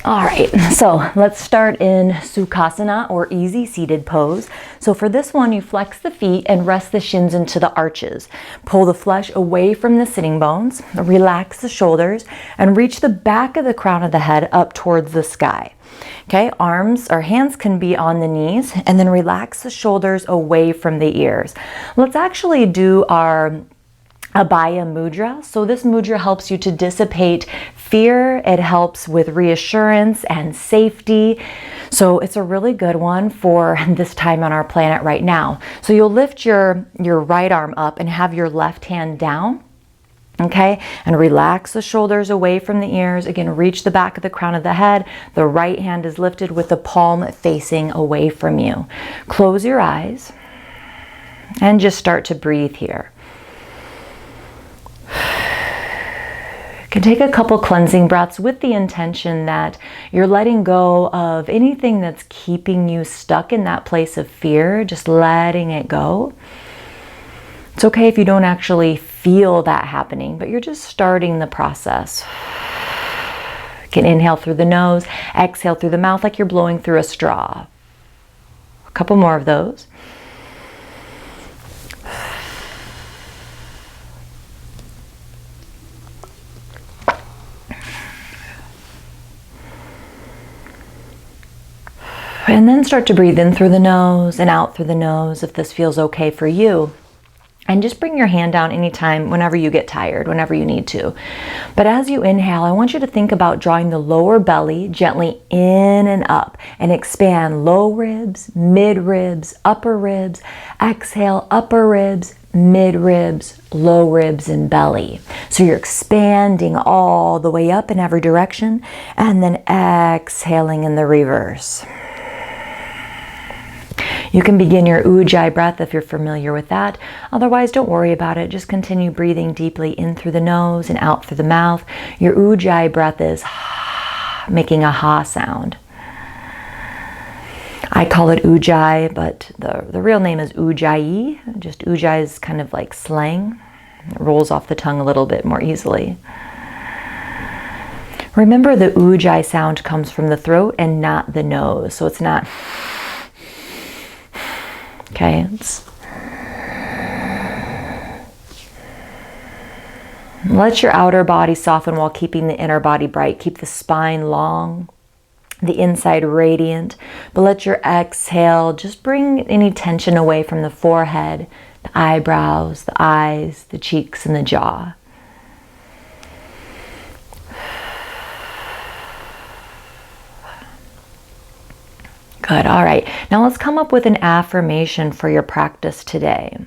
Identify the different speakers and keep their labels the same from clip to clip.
Speaker 1: All right, so let's start in Sukhasana, or easy seated pose. So for this one, you flex the feet and rest the shins into the arches. Pull the flesh away from the sitting bones, relax the shoulders, and reach the back of the crown of the head up towards the sky. Okay, arms or hands can be on the knees, and then relax the shoulders away from the ears. Let's actually do our Abhaya mudra. So this mudra helps you to dissipate fear. It helps with reassurance and safety. So it's a really good one for this time on our planet right now. So you'll lift your right arm up and have your left hand down. Okay, and relax the shoulders away from the ears. Again, reach the back of the crown of the head. The right hand is lifted with the palm facing away from you. Close your eyes and just start to breathe here. You can take a couple cleansing breaths with the intention that you're letting go of anything that's keeping you stuck in that place of fear, just letting it go. It's okay if you don't actually feel that happening, but you're just starting the process. You can inhale through the nose, exhale through the mouth like you're blowing through a straw. A couple more of those. And then start to breathe in through the nose and out through the nose if this feels okay for you. And just bring your hand down anytime, whenever you get tired, whenever you need to. But as you inhale, I want you to think about drawing the lower belly gently in and up and expand low ribs, mid ribs, upper ribs. Exhale, upper ribs, mid ribs, low ribs, and belly. So you're expanding all the way up in every direction and then exhaling in the reverse. You can begin your Ujjayi breath if you're familiar with that. Otherwise, don't worry about it. Just continue breathing deeply in through the nose and out through the mouth. Your Ujjayi breath is making a ha sound. I call it Ujjayi, but the real name is Ujjayi. Just Ujjayi is kind of like slang. It rolls off the tongue a little bit more easily. Remember, the Ujjayi sound comes from the throat and not the nose. So it's not... Okay, let your outer body soften while keeping the inner body bright. Keep the spine long, the inside radiant, but let your exhale just bring any tension away from the forehead, the eyebrows, the eyes, the cheeks, and the jaw. Good. All right. Now let's come up with an affirmation for your practice today.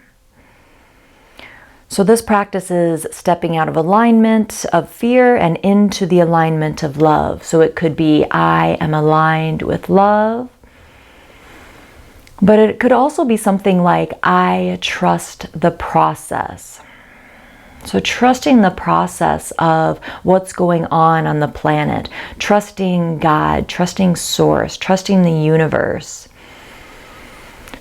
Speaker 1: So this practice is stepping out of alignment of fear and into the alignment of love. So it could be, I am aligned with love. But it could also be something like, I trust the process. So trusting the process of what's going on the planet, trusting God, trusting Source, trusting the universe,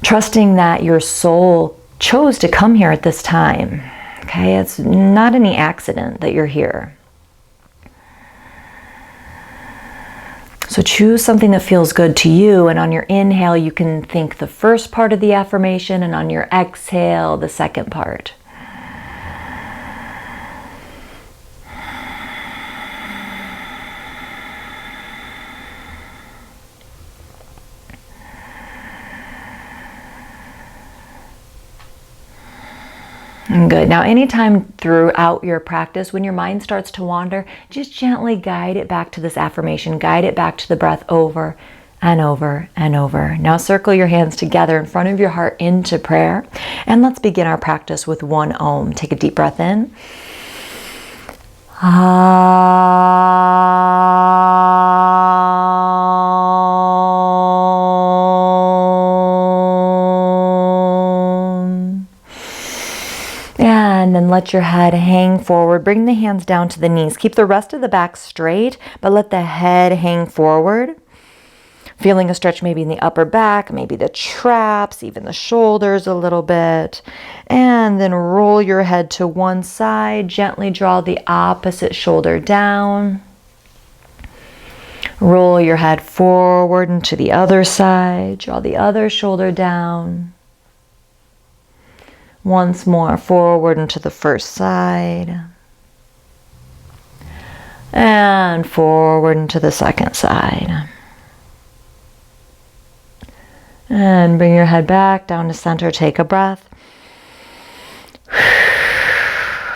Speaker 1: trusting that your soul chose to come here at this time. Okay, it's not any accident that you're here. So choose something that feels good to you, and on your inhale, you can think the first part of the affirmation, and on your exhale, the second part. Good. Now, anytime throughout your practice, when your mind starts to wander, just gently guide it back to this affirmation. Guide it back to the breath over and over and over. Now, circle your hands together in front of your heart into prayer. And let's begin our practice with one Om. Take a deep breath in. And then let your head hang forward. Bring the hands down to the knees. Keep the rest of the back straight, but let the head hang forward. Feeling a stretch maybe in the upper back, maybe the traps, even the shoulders a little bit. And then roll your head to one side. Gently draw the opposite shoulder down. Roll your head forward and to the other side. Draw the other shoulder down. Once more, forward and to the first side. And forward and to the second side. And bring your head back down to center. Take a breath.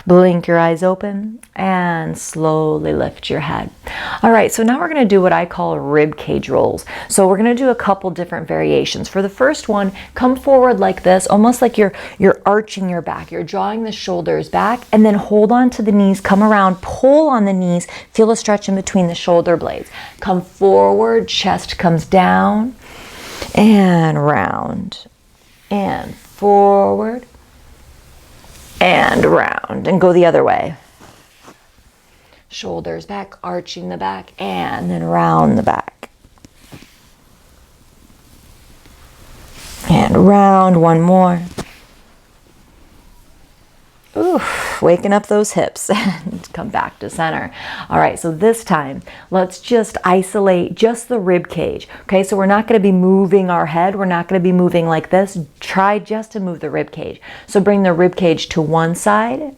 Speaker 1: Blink your eyes open and slowly lift your head. All right, so now we're going to do what I call rib cage rolls. So we're going to do a couple different variations. For the first one, come forward like this, almost like you're arching your back. You're drawing the shoulders back, and then hold on to the knees, come around, pull on the knees, feel a stretch in between the shoulder blades. Come forward, chest comes down, and round, and forward, and round, and go the other way. Shoulders back, arching the back, and then round the back. And round, one more. Ooh, waking up those hips and come back to center. All right, so this time, let's just isolate just the rib cage. Okay, so we're not going to be moving our head. We're not going to be moving like this. Try just to move the rib cage. So bring the rib cage to one side,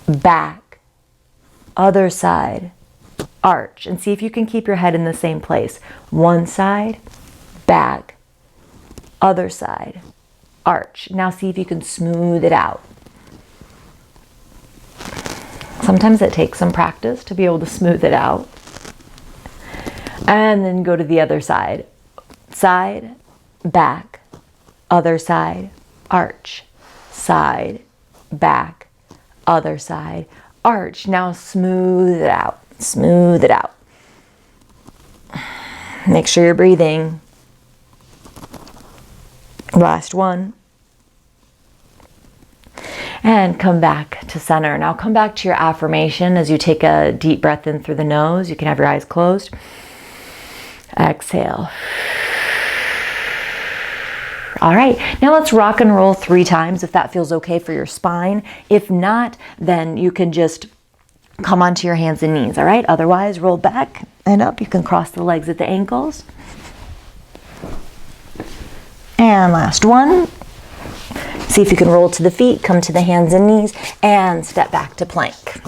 Speaker 1: back, other side, arch, and see if you can keep your head in the same place. One side, back, other side, arch. Now see if you can smooth it out. Sometimes it takes some practice to be able to smooth it out. And then go to the other side. Side, back, other side, arch. Side, back, other side, arch. Now smooth it out. Smooth it out. Make sure you're breathing. Last one. And come back to center. Now come back to your affirmation as you take a deep breath in through the nose. You can have your eyes closed. Exhale. All right, now let's rock and roll 3 times if that feels okay for your spine. If not, then you can just come onto your hands and knees, all right? Otherwise, roll back and up. You can cross the legs at the ankles. And last one. See if you can roll to the feet, come to the hands and knees, and step back to plank.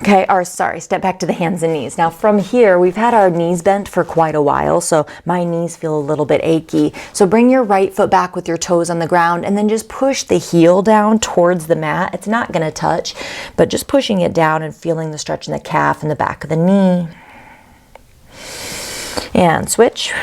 Speaker 1: Okay, or sorry, step back to the hands and knees. Now from here, we've had our knees bent for quite a while, so my knees feel a little bit achy. So bring your right foot back with your toes on the ground, and then just push the heel down towards the mat. It's not gonna touch, but just pushing it down and feeling the stretch in the calf and the back of the knee. And switch.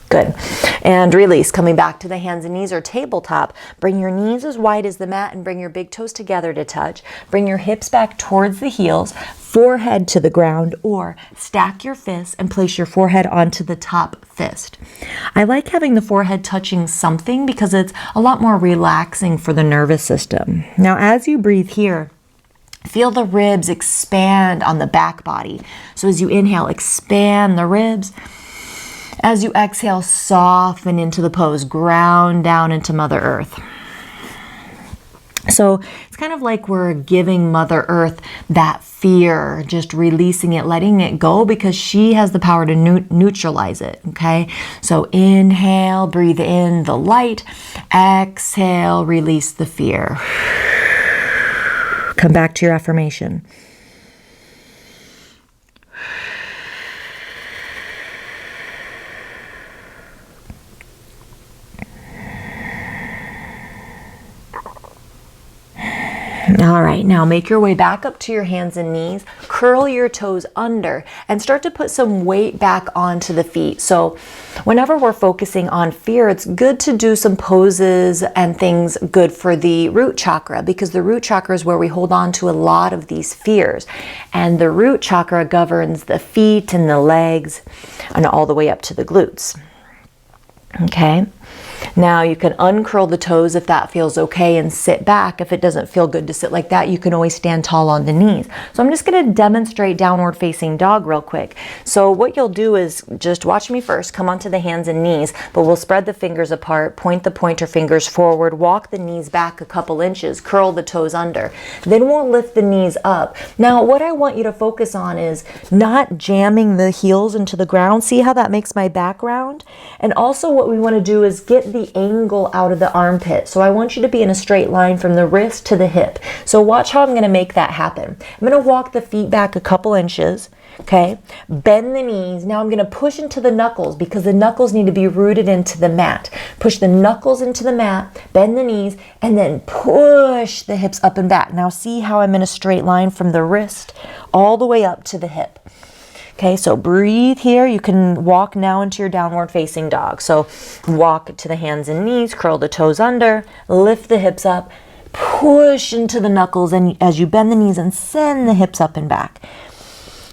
Speaker 1: Good. And release. Coming back to the hands and knees or tabletop. Bring your knees as wide as the mat and bring your big toes together to touch. Bring your hips back towards the heels, forehead to the ground, or stack your fists and place your forehead onto the top fist. I like having the forehead touching something because it's a lot more relaxing for the nervous system. Now, as you breathe here, feel the ribs expand on the back body. So as you inhale, expand the ribs. As you exhale, soften into the pose, ground down into Mother Earth. So it's kind of like we're giving Mother Earth that fear, just releasing it, letting it go, because she has the power to neutralize it, okay? So inhale, breathe in the light. Exhale, release the fear. Come back to your affirmation. All right, now make your way back up to your hands and knees, curl your toes under, and start to put some weight back onto the feet. So whenever we're focusing on fear, it's good to do some poses and things good for the root chakra, because the root chakra is where we hold on to a lot of these fears. And the root chakra governs the feet and the legs and all the way up to the glutes. Okay, Now you can uncurl the toes if that feels okay and sit back. If it doesn't feel good to sit like that, you can always stand tall on the knees. So I'm just going to demonstrate downward facing dog real quick. So what you'll do is just watch me first, come onto the hands and knees, but we'll spread the fingers apart, point the pointer fingers forward, walk the knees back a couple inches, curl the toes under. Then we'll lift the knees up. Now what I want you to focus on is not jamming the heels into the ground. See how that makes my background? And also what we want to do is get the angle out of the armpit. So I want you to be in a straight line from the wrist to the hip. So watch how I'm going to make that happen. I'm going to walk the feet back a couple inches. Okay, bend the knees. Now I'm going to push into the knuckles because the knuckles need to be rooted into the mat. Push the knuckles into the mat, bend the knees, and then push the hips up and back. Now see how I'm in a straight line from the wrist all the way up to the hip. Okay, so breathe here. You can walk now into your downward facing dog. So walk to the hands and knees, curl the toes under, lift the hips up, push into the knuckles, and as you bend the knees and send the hips up and back.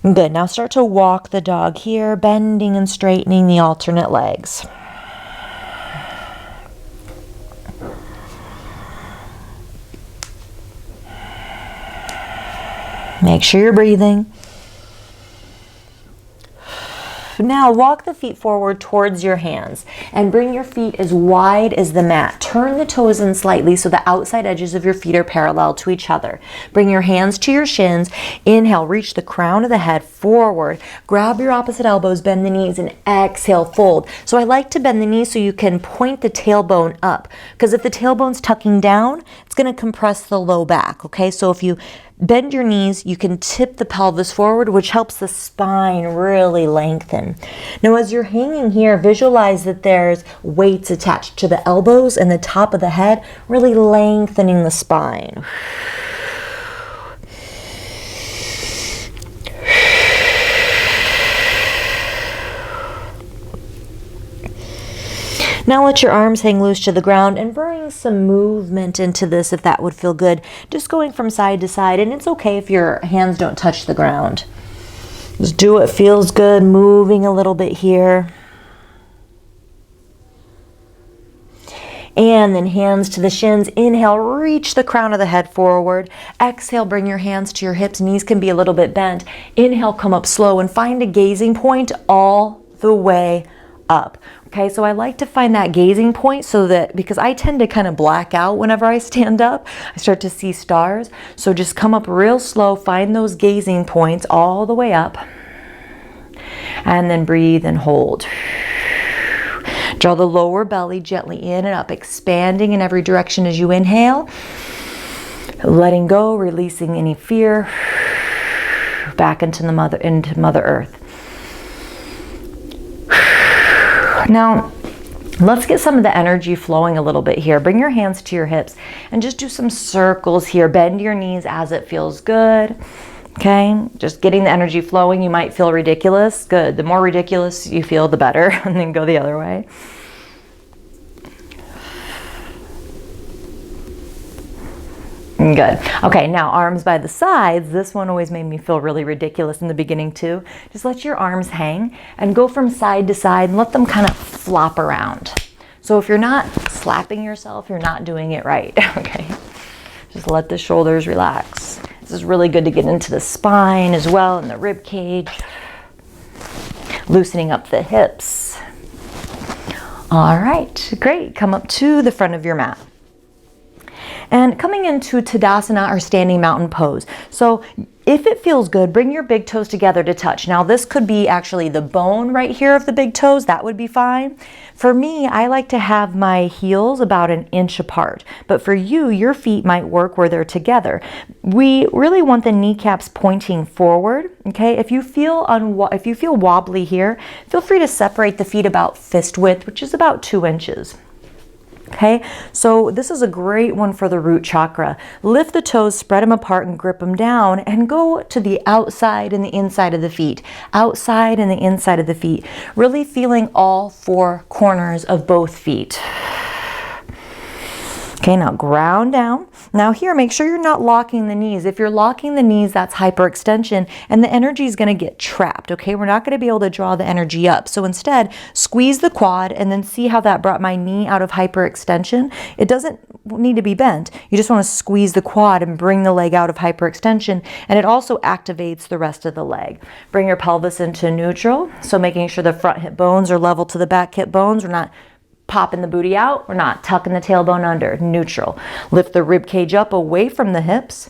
Speaker 1: Good, now start to walk the dog here, bending and straightening the alternate legs. Make sure you're breathing. Now walk the feet forward towards your hands and bring your feet as wide as the mat. Turn the toes in slightly so the outside edges of your feet are parallel to each other. Bring your hands to your shins. Inhale, reach the crown of the head forward. Grab your opposite elbows, bend the knees, and exhale, fold. So I like to bend the knees so you can point the tailbone up, because if the tailbone's tucking down, it's going to compress the low back, okay? So if you bend your knees, you can tip the pelvis forward, which helps the spine really lengthen. Now, as you're hanging here, visualize that there's weights attached to the elbows and the top of the head, really lengthening the spine. Now let your arms hang loose to the ground and bring some movement into this if that would feel good. Just going from side to side, and it's okay if your hands don't touch the ground. Just do what feels good, moving a little bit here. And then hands to the shins. Inhale, reach the crown of the head forward. Exhale, bring your hands to your hips. Knees can be a little bit bent. Inhale, come up slow and find a gazing point all the way up. Okay, so I like to find that gazing point so that, because I tend to kind of black out whenever I stand up, I start to see stars. So just come up real slow, find those gazing points all the way up, and then breathe and hold. Draw the lower belly gently in and up, expanding in every direction as you inhale. Letting go, releasing any fear back into Mother Earth. Now, let's get some of the energy flowing a little bit here. Bring your hands to your hips and just do some circles here. Bend your knees as it feels good. Okay, just getting the energy flowing. You might feel ridiculous. Good. The more ridiculous you feel, the better. And then go the other way. Good. Okay, now arms by the sides. This one always made me feel really ridiculous in the beginning too. Just let your arms hang and go from side to side and let them kind of flop around. So if you're not slapping yourself, you're not doing it right. Okay, just let the shoulders relax. This is really good to get into the spine as well and the rib cage. Loosening up the hips. All right, great. Come up to the front of your mat. And coming into Tadasana or standing mountain pose. So if it feels good, bring your big toes together to touch. Now this could be actually the bone right here of the big toes. That would be fine. For me, I like to have my heels about an inch apart. But for you, your feet might work where they're together. We really want the kneecaps pointing forward. Okay, if you feel wobbly here, feel free to separate the feet about fist width, which is about 2 inches. Okay, so this is a great one for the root chakra. Lift the toes, spread them apart and grip them down, and go to the outside and the inside of the feet. Outside and the inside of the feet. Really feeling all 4 corners of both feet. Okay, now ground down. Now here, make sure you're not locking the knees. If you're locking the knees, that's hyperextension, and the energy is going to get trapped, okay? We're not going to be able to draw the energy up. So instead, squeeze the quad and then see how that brought my knee out of hyperextension. It doesn't need to be bent. You just want to squeeze the quad and bring the leg out of hyperextension, and it also activates the rest of the leg. Bring your pelvis into neutral, so making sure the front hip bones are level to the back hip bones. We're not popping the booty out. We're not tucking the tailbone under. Neutral. Lift the rib cage up away from the hips,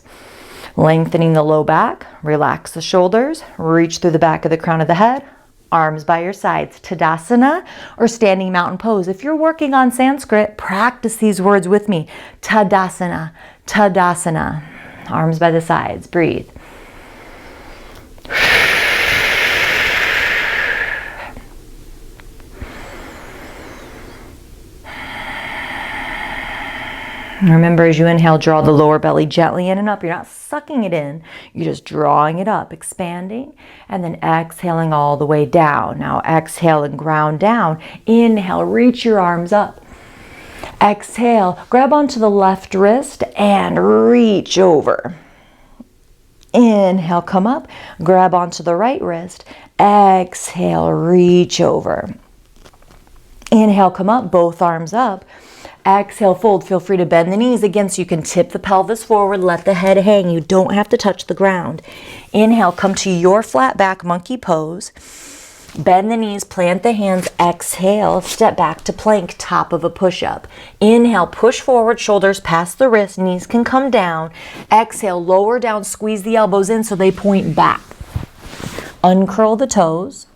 Speaker 1: lengthening the low back. Relax the shoulders. Reach through the back of the crown of the head. Arms by your sides. Tadasana or standing mountain pose. If you're working on Sanskrit, practice these words with me. Tadasana, Tadasana. Arms by the sides. Breathe. Remember, as you inhale, draw the lower belly gently in and up. You're not sucking it in. You're just drawing it up, expanding, and then exhaling all the way down. Now exhale and ground down. Inhale, reach your arms up. Exhale, grab onto the left wrist and reach over. Inhale, come up. Grab onto the right wrist. Exhale, reach over. Inhale, come up, both arms up. Exhale, fold. Feel free to bend the knees again so you can tip the pelvis forward, let the head hang. You don't have to touch the ground. Inhale, come to your flat back monkey pose. Bend the knees, plant the hands. Exhale, step back to plank, top of a push-up. Inhale, push forward, shoulders past the wrist, knees can come down. Exhale, lower down, squeeze the elbows in so they point back. Uncurl the toes.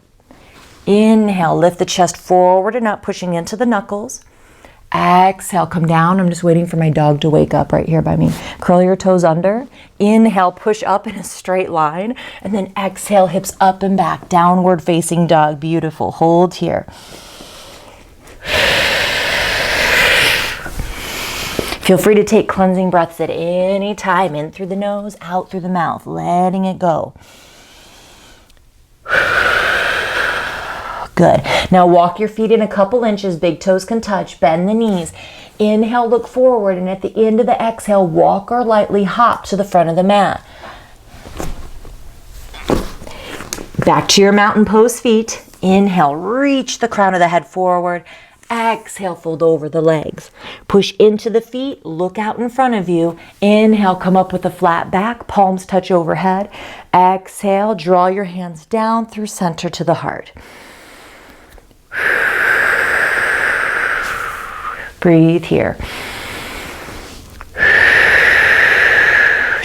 Speaker 1: Inhale, lift the chest forward and up, pushing into the knuckles. Exhale, come down. I'm just waiting for my dog to wake up right here by me. Curl your toes under. Inhale, push up in a straight line. And then exhale, hips up and back. Downward facing dog. Beautiful. Hold here. Feel free to take cleansing breaths at any time. In through the nose, out through the mouth. Letting it go. Good. Now walk your feet in a couple inches. Big toes can touch. Bend the knees. Inhale, look forward. And at the end of the exhale, walk or lightly hop to the front of the mat. Back to your mountain pose feet. Inhale, reach the crown of the head forward. Exhale, fold over the legs. Push into the feet. Look out in front of you. Inhale, come up with a flat back. Palms touch overhead. Exhale, draw your hands down through center to the heart. Breathe here.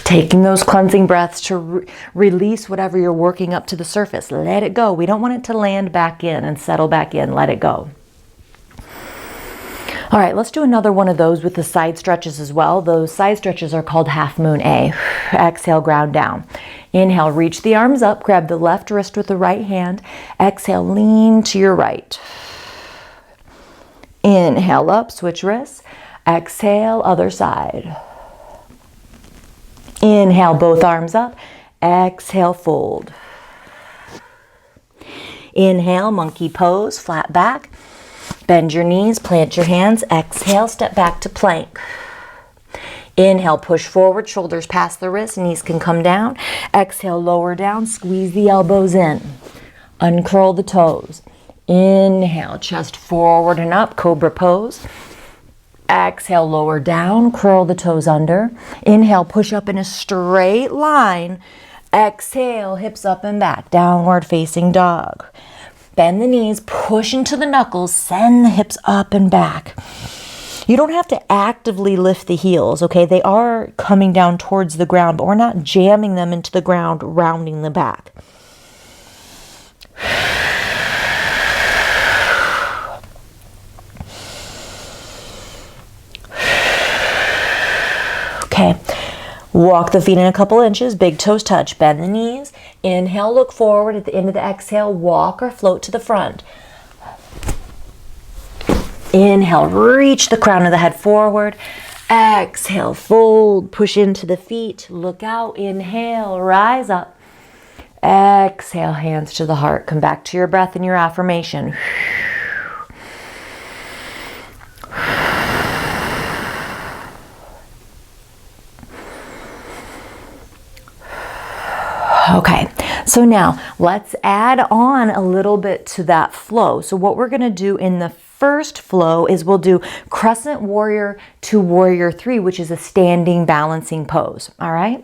Speaker 1: Taking those cleansing breaths to release whatever you're working up to the surface. Let it go. We don't want it to land back in and settle back in. Let it go. All right, let's do another one of those with the side stretches as well. Those side stretches are called half moon A. Exhale, ground down. Inhale, reach the arms up. Grab the left wrist with the right hand. Exhale, lean to your right. Inhale up, switch wrists. Exhale, other side. Inhale, both arms up. Exhale, fold. Inhale, monkey pose, flat back. Bend your knees, plant your hands. Exhale, step back to plank. Inhale, push forward, shoulders past the wrist, knees can come down. Exhale, lower down, squeeze the elbows in. Uncurl the toes. Inhale, chest forward and up, cobra pose. Exhale, lower down, curl the toes under. Inhale, push up in a straight line. Exhale, hips up and back, downward facing dog. Bend the knees, push into the knuckles, send the hips up and back. You don't have to actively lift the heels, okay? They are coming down towards the ground, but we're not jamming them into the ground, rounding the back. Okay, walk the feet in a couple inches, big toes touch, bend the knees. Inhale, look forward. At the end of the exhale, walk or float to the front. Inhale, reach the crown of the head forward. Exhale, fold, push into the feet, look out. Inhale, rise up. Exhale, hands to the heart. Come back to your breath and your affirmation. Okay, so now let's add on a little bit to that flow. So what we're gonna do in the first flow is we'll do crescent warrior to warrior 3, which is a standing balancing pose, all right?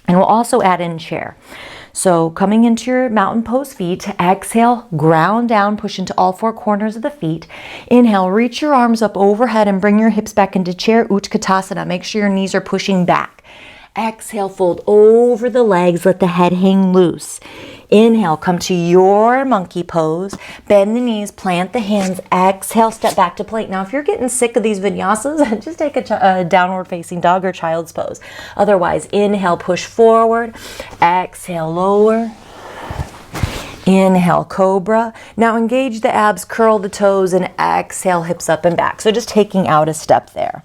Speaker 1: And we'll also add in chair. So coming into your mountain pose feet, exhale, ground down, push into all 4 corners of the feet. Inhale, reach your arms up overhead and bring your hips back into chair, Utkatasana. Make sure your knees are pushing back. Exhale, fold over the legs, let the head hang loose. Inhale, come to your monkey pose, bend the knees, plant the hands, exhale, step back to plank. Now, if you're getting sick of these vinyasas, just take a downward facing dog or child's pose. Otherwise, inhale, push forward, exhale, lower. Inhale, cobra. Now engage the abs, curl the toes, and exhale, hips up and back. So just taking out a step there.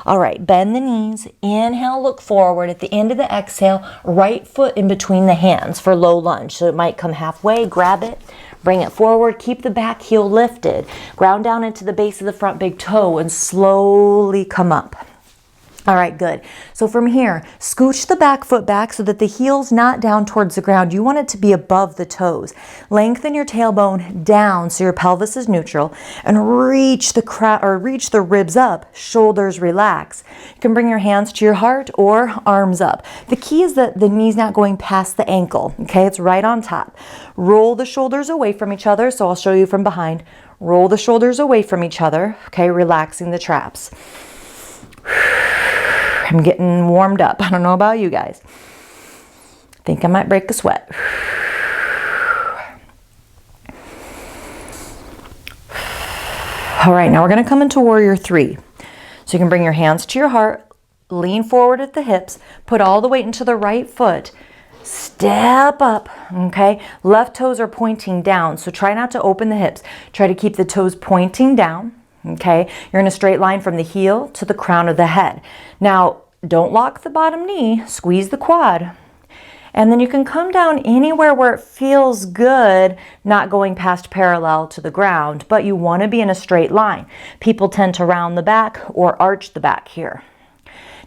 Speaker 1: All right, bend the knees, inhale, look forward. At the end of the exhale, right foot in between the hands for low lunge. So it might come halfway, grab it, bring it forward, keep the back heel lifted. Ground down into the base of the front big toe and slowly come up. All right, good. So from here, scooch the back foot back so that the heel's not down towards the ground. You want it to be above the toes. Lengthen your tailbone down so your pelvis is neutral and reach the ribs up, shoulders relax. You can bring your hands to your heart or arms up. The key is that the knee's not going past the ankle, okay? It's right on top. Roll the shoulders away from each other, so I'll show you from behind. Roll the shoulders away from each other, okay? Relaxing the traps. I'm getting warmed up. I don't know about you guys. I think I might break a sweat. All right, now we're going to come into warrior 3. So you can bring your hands to your heart, lean forward at the hips, put all the weight into the right foot, step up, okay? Left toes are pointing down, so try not to open the hips. Try to keep the toes pointing down. Okay, you're in a straight line from the heel to the crown of the head. Now, don't lock the bottom knee, squeeze the quad. And then you can come down anywhere where it feels good, not going past parallel to the ground, but you want to be in a straight line. People tend to round the back or arch the back here.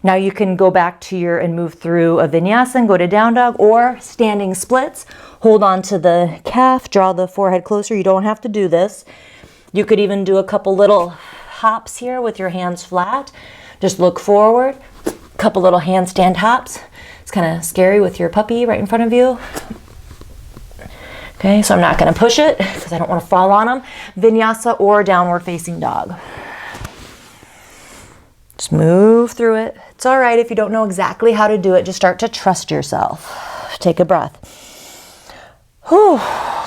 Speaker 1: Now you can go back to and move through a vinyasa and go to down dog or standing splits. Hold on to the calf, draw the forehead closer. You don't have to do this. You could even do a couple little hops here with your hands flat. Just look forward, a couple little handstand hops. It's kind of scary with your puppy right in front of you. Okay, so I'm not going to push it because I don't want to fall on them. Vinyasa or downward facing dog. Just move through it. It's all right if you don't know exactly how to do it. Just start to trust yourself. Take a breath. Whew.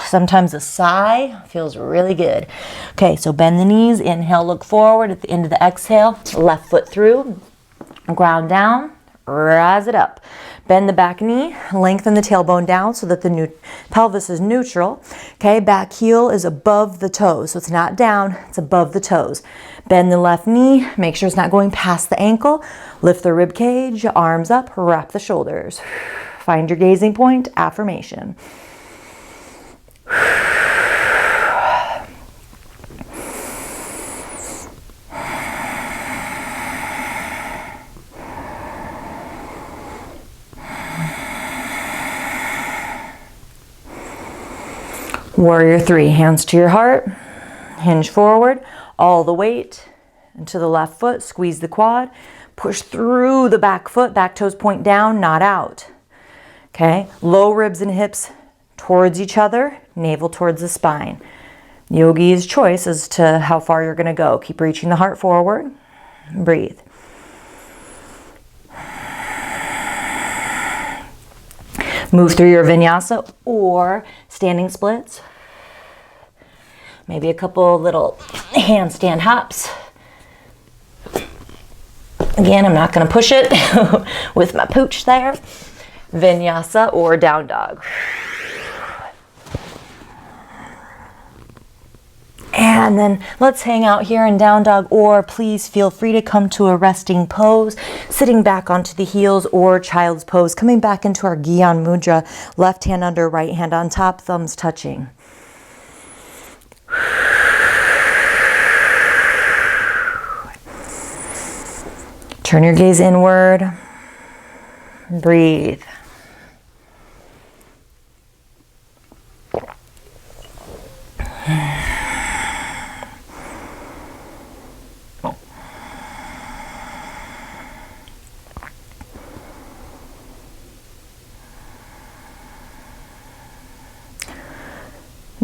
Speaker 1: Sometimes a sigh feels really good. Okay, so bend the knees, inhale, look forward. At the end of the exhale, left foot through, ground down, rise it up. Bend the back knee, lengthen the tailbone down so that the pelvis is neutral. Okay, back heel is above the toes, so it's not down, it's above the toes. Bend the left knee, make sure it's not going past the ankle. Lift the rib cage, arms up, wrap the shoulders. Find your gazing point, affirmation. Warrior 3, hands to your heart, hinge forward, all the weight into the left foot, squeeze the quad, push through the back foot, back toes point down, not out. Okay, low ribs and hips towards each other, navel towards the spine. Yogi's choice as to how far you're going to go. Keep reaching the heart forward. Breathe. Move through your vinyasa or standing splits. Maybe a couple little handstand hops. Again, I'm not going to push it with my pooch there. Vinyasa or down dog. And then let's hang out here in down dog, or please feel free to come to a resting pose, sitting back onto the heels or child's pose, coming back into our Gyan Mudra, left hand under, right hand on top, thumbs touching. Turn your gaze inward. Breathe.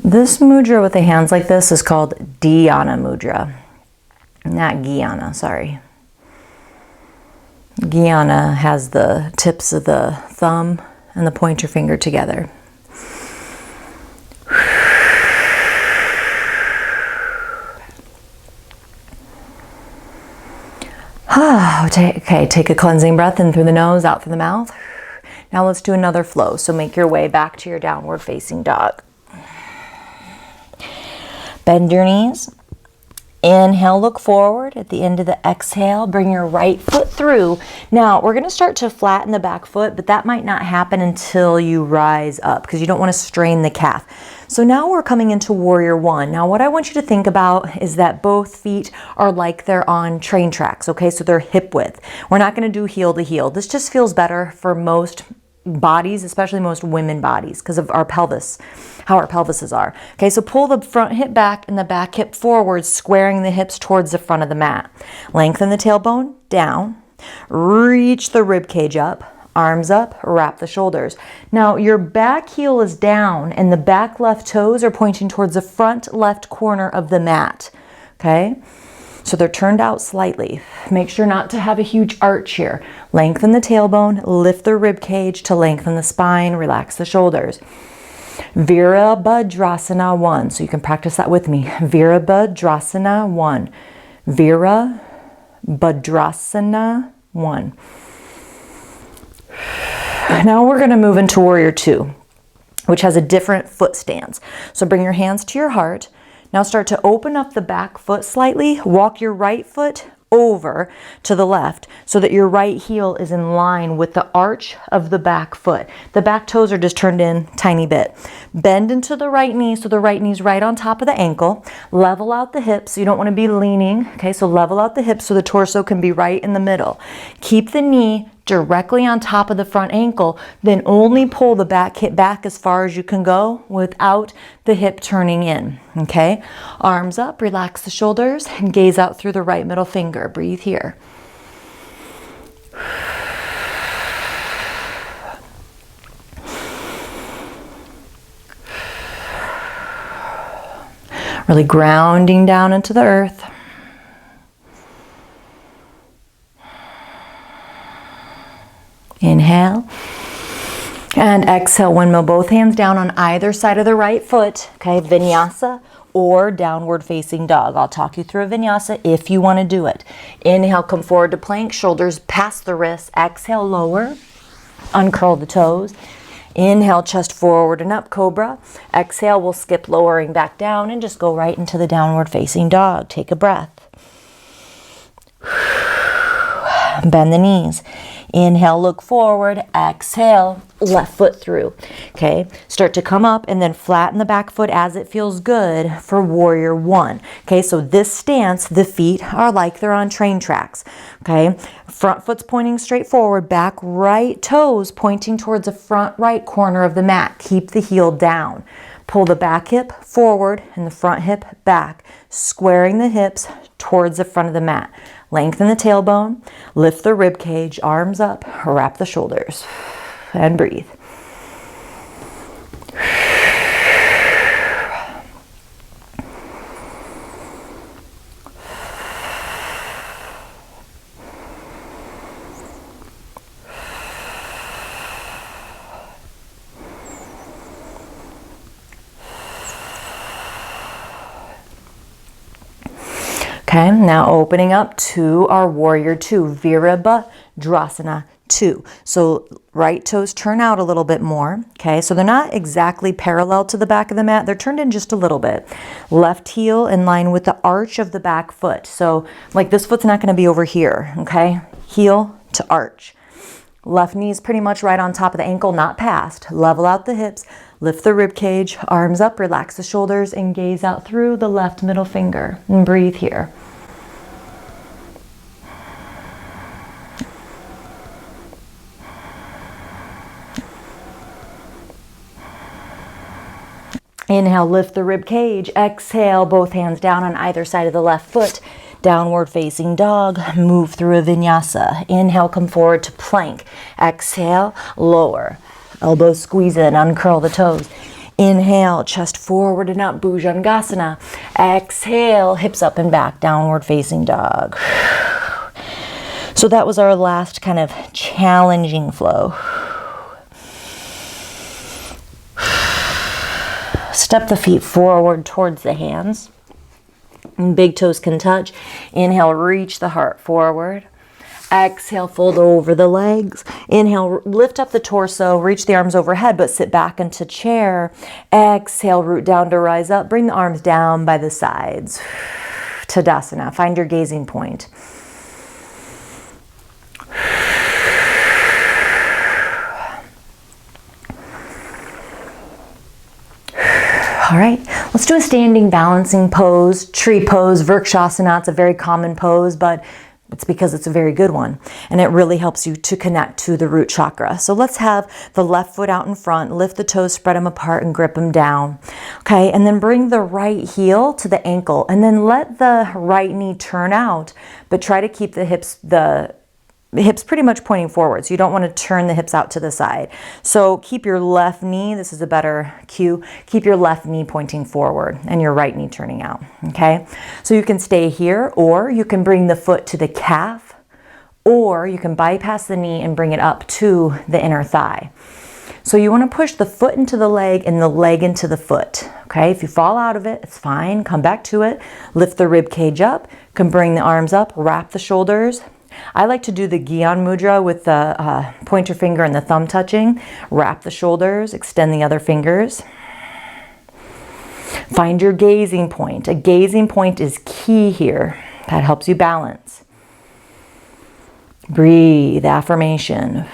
Speaker 1: This mudra with the hands like this is called Dhyana mudra. Not Gyana, sorry. Gyana has the tips of the thumb and the pointer finger together. Okay, take a cleansing breath in through the nose, out through the mouth. Now let's do another flow. So make your way back to your downward facing dog. Bend your knees. Inhale, look forward. At the end of the exhale, bring your right foot through. Now, we're going to start to flatten the back foot, but that might not happen until you rise up because you don't want to strain the calf. So now we're coming into warrior one. Now, what I want you to think about is that both feet are like they're on train tracks, okay? So they're hip width. We're not going to do heel to heel. This just feels better for most bodies, especially most women bodies, because of our pelvis, how our pelvises are. Okay, so pull the front hip back and the back hip forward, squaring the hips towards the front of the mat. Lengthen the tailbone down, reach the rib cage up, arms up, wrap the shoulders. Now your back heel is down and the back left toes are pointing towards the front left corner of the mat. Okay, so they're turned out slightly. Make sure not to have a huge arch here. Lengthen the tailbone, lift the rib cage to lengthen the spine, relax the shoulders. Virabhadrasana 1. So you can practice that with me. Virabhadrasana 1. Virabhadrasana 1. Now we're going to move into warrior 2, which has a different foot stance. So bring your hands to your heart. Now start to open up the back foot slightly. Walk your right foot over to the left so that your right heel is in line with the arch of the back foot. The back toes are just turned in a tiny bit. Bend into the right knee so the right knee's right on top of the ankle. Level out the hips. You don't want to be leaning. Okay, so level out the hips so the torso can be right in the middle. Keep the knee directly on top of the front ankle, then only pull the back hip back as far as you can go without the hip turning in, okay? Arms up, relax the shoulders, and gaze out through the right middle finger. Breathe here. Really grounding down into the earth. Inhale and exhale, windmill both hands down on either side of the right foot. Okay, vinyasa or downward facing dog. I'll talk you through a vinyasa if you want to do it. Inhale, come forward to plank, shoulders past the wrists. Exhale, lower, uncurl the toes. Inhale, chest forward and up, cobra. Exhale, we'll skip lowering back down and just go right into the downward facing dog. Take a breath. Bend the knees. Inhale, look forward. Exhale, left foot through. Okay, start to come up and then flatten the back foot as it feels good for warrior one. Okay, so this stance, the feet are like they're on train tracks. Okay, front foot's pointing straight forward, back right toes pointing towards the front right corner of the mat. Keep the heel down. Pull the back hip forward and the front hip back, squaring the hips towards the front of the mat. Lengthen the tailbone, lift the rib cage, arms up, wrap the shoulders, and breathe. Okay, now opening up to our warrior two, Virabhadrasana 2. So right toes turn out a little bit more. Okay, so they're not exactly parallel to the back of the mat. They're turned in just a little bit. Left heel in line with the arch of the back foot. So like this foot's not going to be over here. Okay, heel to arch. Left knee is pretty much right on top of the ankle, not past. Level out the hips, lift the rib cage, arms up, relax the shoulders, and gaze out through the left middle finger. And breathe here. Inhale, lift the rib cage. Exhale, both hands down on either side of the left foot. Downward facing dog. Move through a vinyasa. Inhale, come forward to plank. Exhale, lower. Elbows squeeze in, uncurl the toes. Inhale, chest forward and up, Bhujangasana. Exhale, hips up and back, downward facing dog. So that was our last kind of challenging flow. Step the feet forward towards the hands. Big toes can touch. Inhale, reach the heart forward. Exhale, fold over the legs. Inhale, lift up the torso, reach the arms overhead, but sit back into chair. Exhale, root down to rise up. Bring the arms down by the sides. Tadasana, find your gazing point. All right, let's do a standing balancing pose, tree pose, Vrikshasana. It's a very common pose, but it's because it's a very good one. And it really helps you to connect to the root chakra. So let's have the left foot out in front, lift the toes, spread them apart and grip them down. Okay, and then bring the right heel to the ankle and then let the right knee turn out, but try to keep the hips pretty much pointing forward. So you don't want to turn the hips out to the side. So keep your left knee, this is a better cue, keep your left knee pointing forward and your right knee turning out, okay? So you can stay here, or you can bring the foot to the calf, or you can bypass the knee and bring it up to the inner thigh. So you want to push the foot into the leg and the leg into the foot, okay? If you fall out of it, it's fine. Come back to it. Lift the rib cage up. Can bring the arms up, wrap the shoulders. I like to do the Gyan mudra with the pointer finger and the thumb touching. Wrap the shoulders, extend the other fingers. Find your gazing point. A gazing point is key here. That helps you balance. Breathe, affirmation.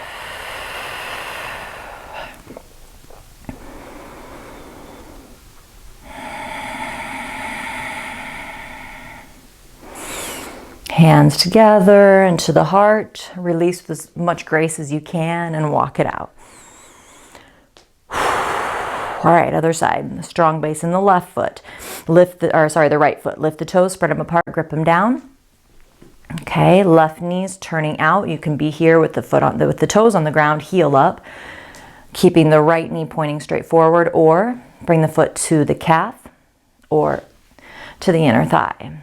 Speaker 1: Hands together into the heart. Release with as much grace as you can and walk it out. All right, other side. Strong base in the left foot. The right foot. Lift the toes, spread them apart, grip them down. Okay, left knee's turning out. You can be here with the toes on the ground, heel up, keeping the right knee pointing straight forward, or bring the foot to the calf or to the inner thigh.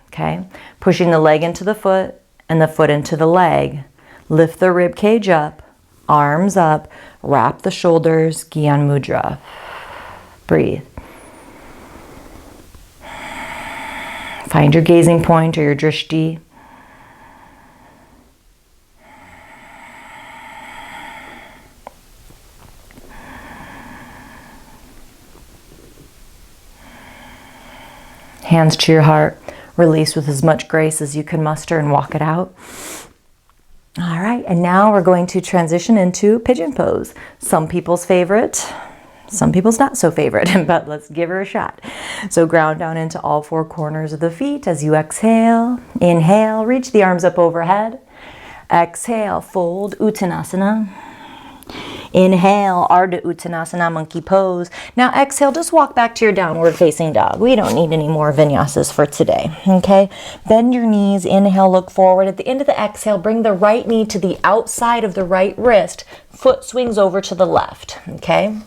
Speaker 1: Okay, pushing the leg into the foot and the foot into the leg. Lift the rib cage up, arms up, wrap the shoulders, Gyan mudra. Breathe. Find your gazing point or your drishti. Hands to your heart. Release with as much grace as you can muster and walk it out. All right, and now we're going to transition into pigeon pose. Some people's favorite, some people's not so favorite, but let's give her a shot. So ground down into all four corners of the feet as you exhale. Inhale, reach the arms up overhead. Exhale, fold, Uttanasana. Inhale, Ardha Uttanasana, monkey pose. Now exhale, just walk back to your downward facing dog. We don't need any more vinyasas for today, okay? Bend your knees, inhale, look forward. At the end of the exhale, bring the right knee to the outside of the right wrist. Foot swings over to the left, okay?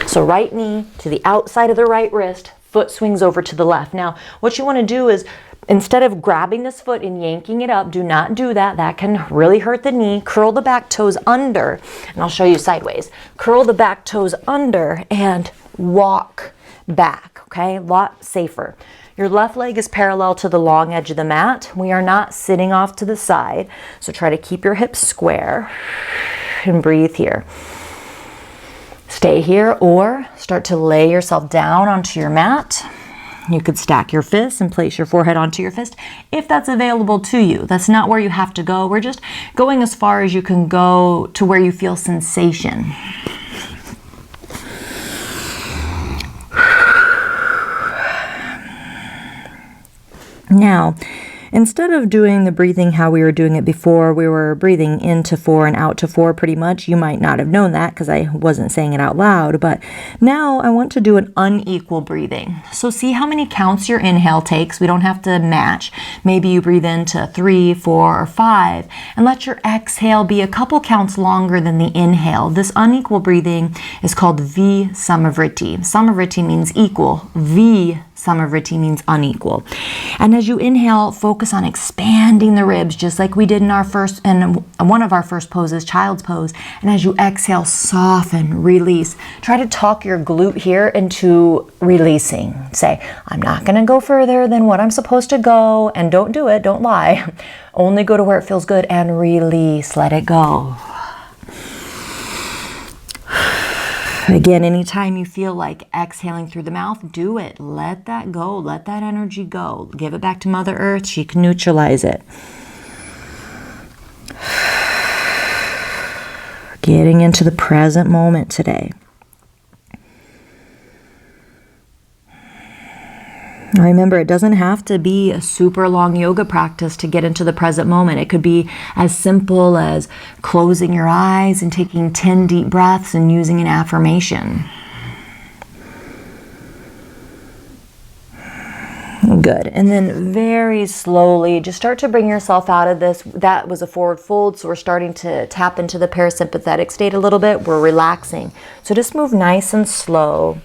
Speaker 1: So right knee to the outside of the right wrist, foot swings over to the left. Now, what you want to do is, instead of grabbing this foot and yanking it up, do not do that. That can really hurt the knee. Curl the back toes under, and I'll show you sideways. Curl the back toes under and walk back, okay? A lot safer. Your left leg is parallel to the long edge of the mat. We are not sitting off to the side, so try to keep your hips square and breathe here. Stay here or start to lay yourself down onto your mat. You could stack your fists and place your forehead onto your fist if that's available to you. That's not where you have to go. We're just going as far as you can go to where you feel sensation. Now, Instead of doing the breathing how we were doing it before, we were breathing into 4 and out to 4 pretty much. You might not have known that because I wasn't saying it out loud, but now I want to do an unequal breathing. So see how many counts your inhale takes. We don't have to match. Maybe you breathe into 3, 4, or 5, and let your exhale be a couple counts longer than the inhale. This unequal breathing is called Visamritti. Samritti means equal. Visamritti means unequal. And as you inhale, focus on expanding the ribs, just like we did in one of our first poses, child's pose. And as you exhale, soften, release. Try to talk your glute here into releasing. Say, I'm not going to go further than what I'm supposed to go. And don't do it. Don't lie. Only go to where it feels good and release. Let it go. Again, anytime you feel like exhaling through the mouth, do it. Let that go. Let that energy go. Give it back to Mother Earth. She can neutralize it. Getting into the present moment today. Remember, it doesn't have to be a super long yoga practice to get into the present moment. It could be as simple as closing your eyes and taking 10 deep breaths and using an affirmation. Good. And then very slowly, just start to bring yourself out of this. That was a forward fold, so we're starting to tap into the parasympathetic state a little bit. We're relaxing. So just move nice and slow.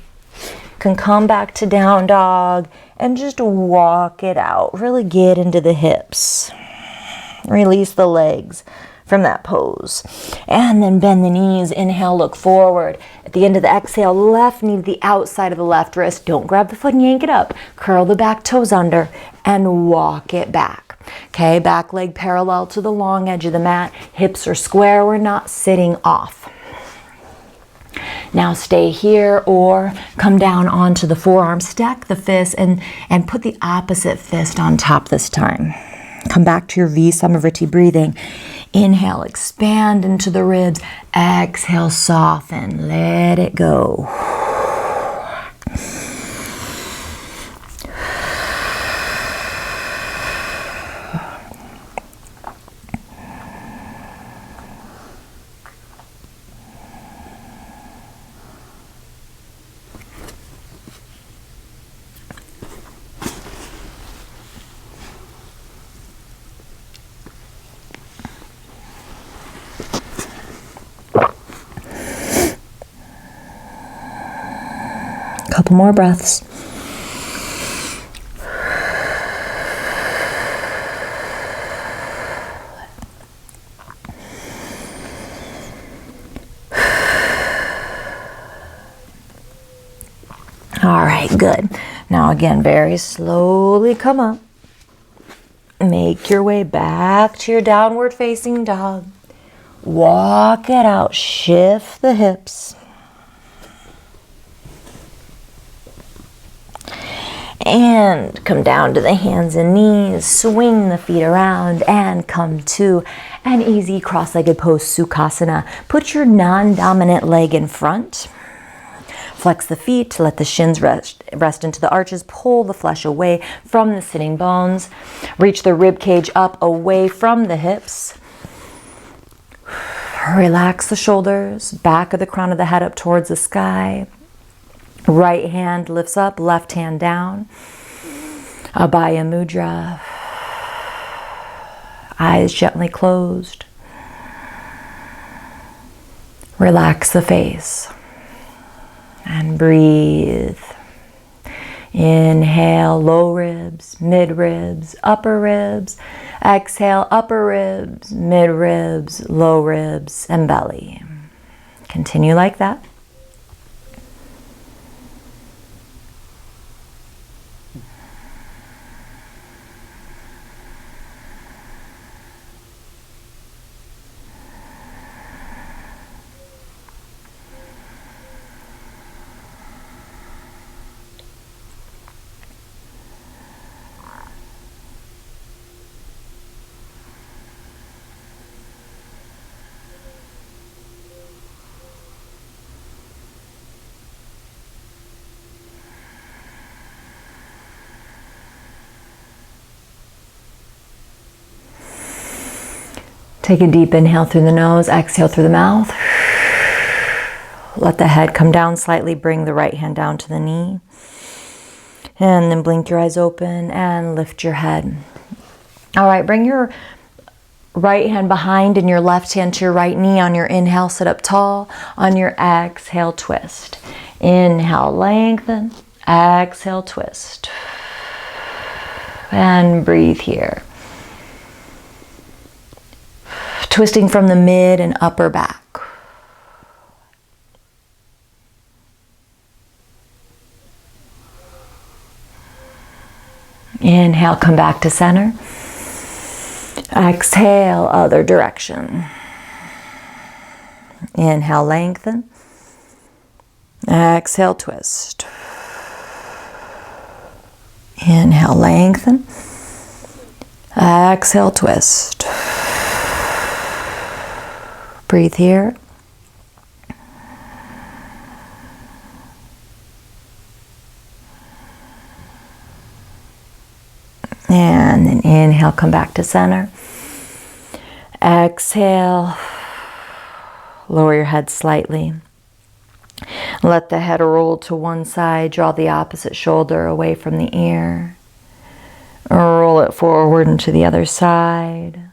Speaker 1: Can come back to down dog and just walk it out. Really get into the hips. Release the legs from that pose. And then bend the knees. Inhale, look forward. At the end of the exhale, left knee to the outside of the left wrist. Don't grab the foot and yank it up. Curl the back toes under and walk it back. Okay, back leg parallel to the long edge of the mat. Hips are square. We're not sitting off. Now stay here or come down onto the forearm. Stack the fist and put the opposite fist on top this time. Come back to your Visamritti breathing. Inhale, expand into the ribs. Exhale, soften. Let it go. Couple more breaths. All right, good. Now again, very slowly come up. Make your way back to your downward facing dog. Walk it out. Shift the hips. And come down to the hands and knees, swing the feet around and come to an easy cross-legged pose, Sukhasana. Put your non-dominant leg in front. Flex the feet, let the shins rest into the arches, pull the flesh away from the sitting bones. Reach the rib cage up away from the hips. Relax the shoulders, back of the crown of the head up towards the sky. Right hand lifts up, left hand down. Abhaya Mudra. Eyes gently closed. Relax the face. And breathe. Inhale, low ribs, mid ribs, upper ribs. Exhale, upper ribs, mid ribs, low ribs, and belly. Continue like that. Take a deep inhale through the nose, exhale through the mouth. Let the head come down slightly, bring the right hand down to the knee. And then blink your eyes open and lift your head. All right, bring your right hand behind and your left hand to your right knee. On your inhale, sit up tall. On your exhale, twist. Inhale, lengthen. Exhale, twist. And breathe here. Twisting from the mid and upper back. Inhale, come back to center. Exhale, other direction. Inhale, lengthen. Exhale, twist. Inhale, lengthen. Exhale, twist. Breathe here. And then inhale, come back to center. Exhale, lower your head slightly. Let the head roll to one side, draw the opposite shoulder away from the ear. Roll it forward and to the other side.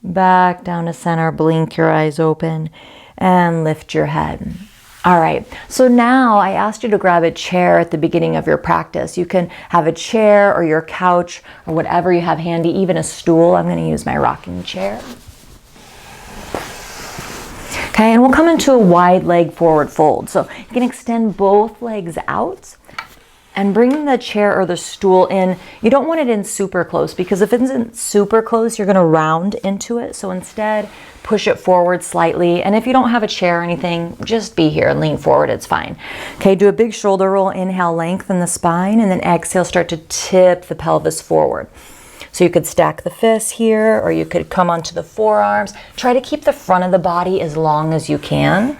Speaker 1: Back down to center, blink your eyes open and lift your head. All right, so now I asked you to grab a chair at the beginning of your practice. You can have a chair or your couch or whatever you have handy, even a stool. I'm going to use my rocking chair. Okay, and we'll come into a wide leg forward fold. So you can extend both legs out and bring the chair or the stool in. You don't want it in super close because if it isn't super close, you're going to round into it. So instead, push it forward slightly. And if you don't have a chair or anything, just be here and lean forward. It's fine. Okay, do a big shoulder roll. Inhale, lengthen the spine, and then exhale, start to tip the pelvis forward. So you could stack the fists here, or you could come onto the forearms. Try to keep the front of the body as long as you can.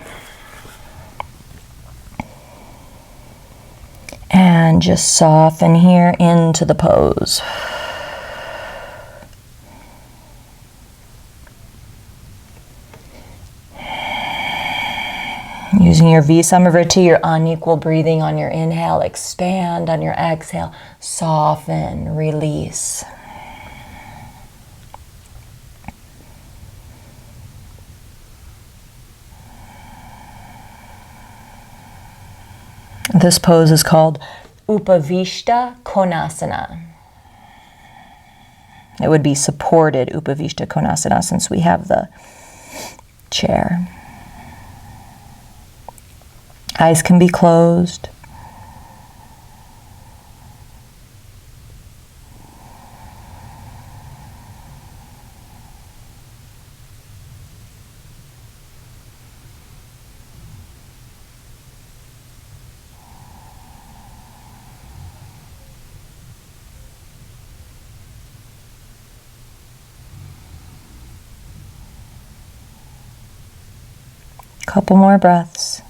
Speaker 1: And just soften here into the pose. Using your Visamritti, your unequal breathing on your inhale, expand on your exhale, soften, release. This pose is called Upavishta Konasana. It would be supported Upavishta Konasana since we have the chair. Eyes can be closed. Couple more breaths.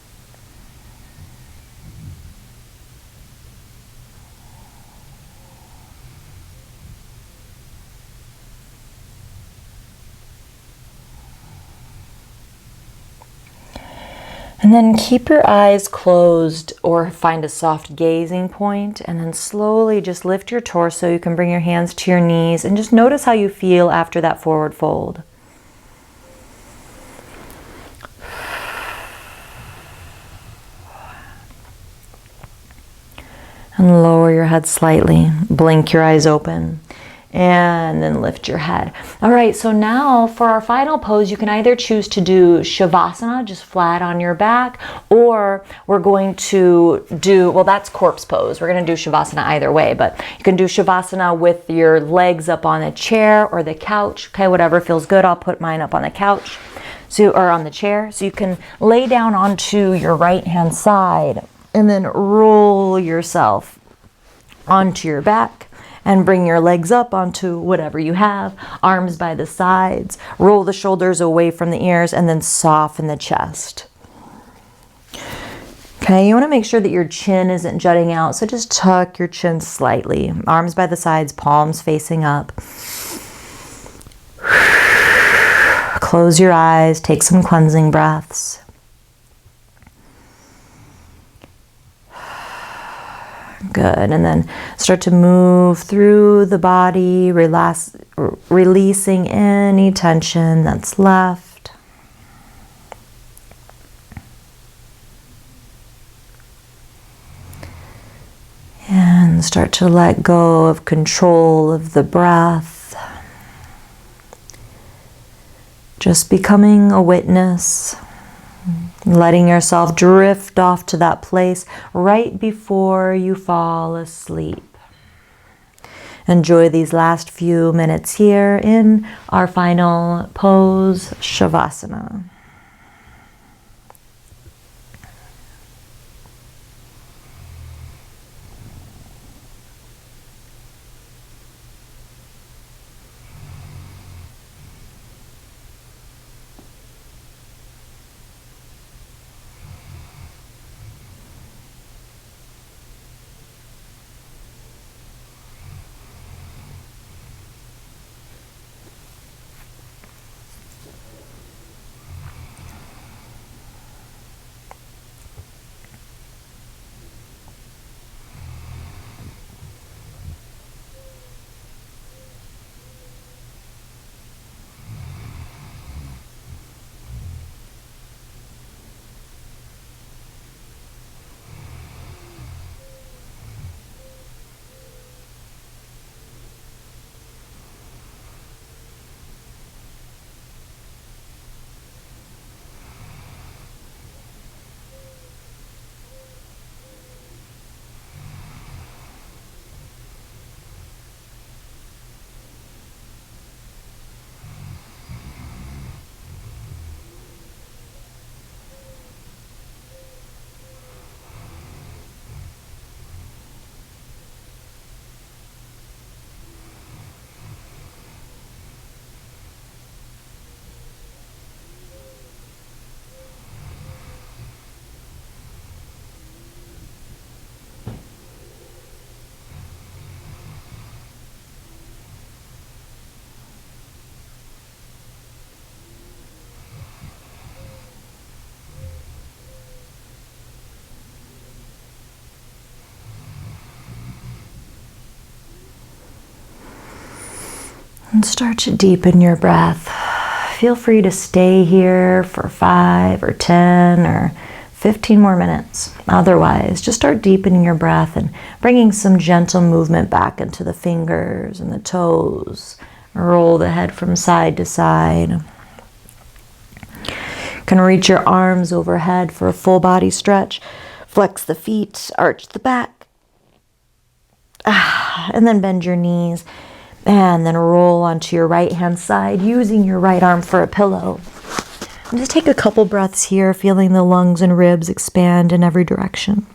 Speaker 1: And then keep your eyes closed or find a soft gazing point, and then slowly just lift your torso. You can bring your hands to your knees and just notice how you feel after that forward fold. And lower your head slightly. Blink your eyes open. And then lift your head. All right, so now for our final pose, you can either choose to do Shavasana, just flat on your back, or we're going to do, well, that's corpse pose. We're going to do Shavasana either way, but you can do Shavasana with your legs up on a chair or the couch. Okay, whatever feels good. I'll put mine up on the couch, or on the chair. So you can lay down onto your right-hand side and then roll yourself onto your back. And bring your legs up onto whatever you have, arms by the sides, roll the shoulders away from the ears, and then soften the chest. Okay, you want to make sure that your chin isn't jutting out, so just tuck your chin slightly. Arms by the sides, palms facing up. close your eyes, take some cleansing breaths. Good, and then start to move through the body, releasing any tension that's left. And start to let go of control of the breath. Just becoming a witness. Letting yourself drift off to that place right before you fall asleep. Enjoy these last few minutes here in our final pose, Shavasana. And start to deepen your breath. Feel free to stay here for 5 or 10 or 15 more minutes. Otherwise, just start deepening your breath and bringing some gentle movement back into the fingers and the toes. Roll the head from side to side. You can reach your arms overhead for a full body stretch. Flex the feet, arch the back. And then bend your knees. And then roll onto your right hand side using your right arm for a pillow. And just take a couple breaths here, feeling the lungs and ribs expand in every direction.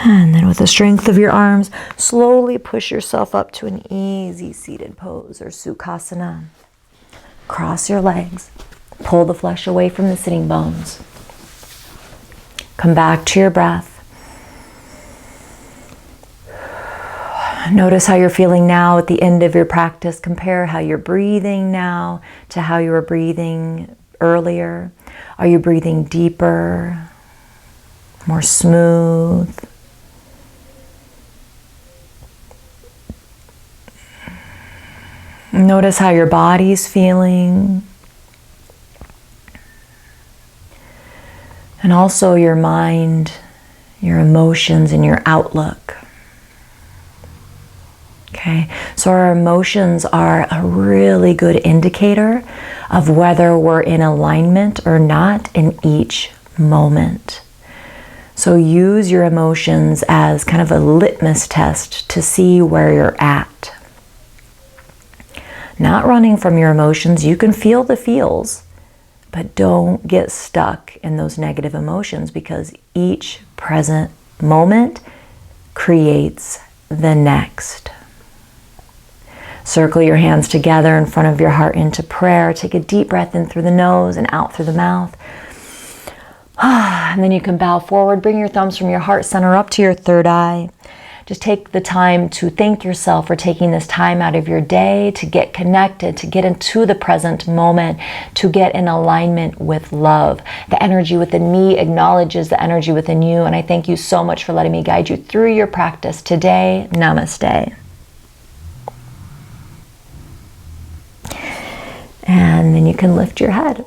Speaker 1: And then with the strength of your arms, slowly push yourself up to an easy seated pose or Sukhasana. Cross your legs, pull the flesh away from the sitting bones. Come back to your breath. Notice how you're feeling now at the end of your practice. Compare how you're breathing now to how you were breathing earlier. Are you breathing deeper, more smooth? Notice how your body's feeling. And also your mind, your emotions, and your outlook. Okay, so our emotions are a really good indicator of whether we're in alignment or not in each moment. So use your emotions as kind of a litmus test to see where you're at. Not running from your emotions. You can feel the feels, but don't get stuck in those negative emotions because each present moment creates the next. Circle your hands together in front of your heart into prayer. Take a deep breath in through the nose and out through the mouth. And then you can bow forward, bring your thumbs from your heart center up to your third eye. Just take the time to thank yourself for taking this time out of your day to get connected, to get into the present moment, to get in alignment with love. The energy within me acknowledges the energy within you, and I thank you so much for letting me guide you through your practice today. Namaste. And then you can lift your head.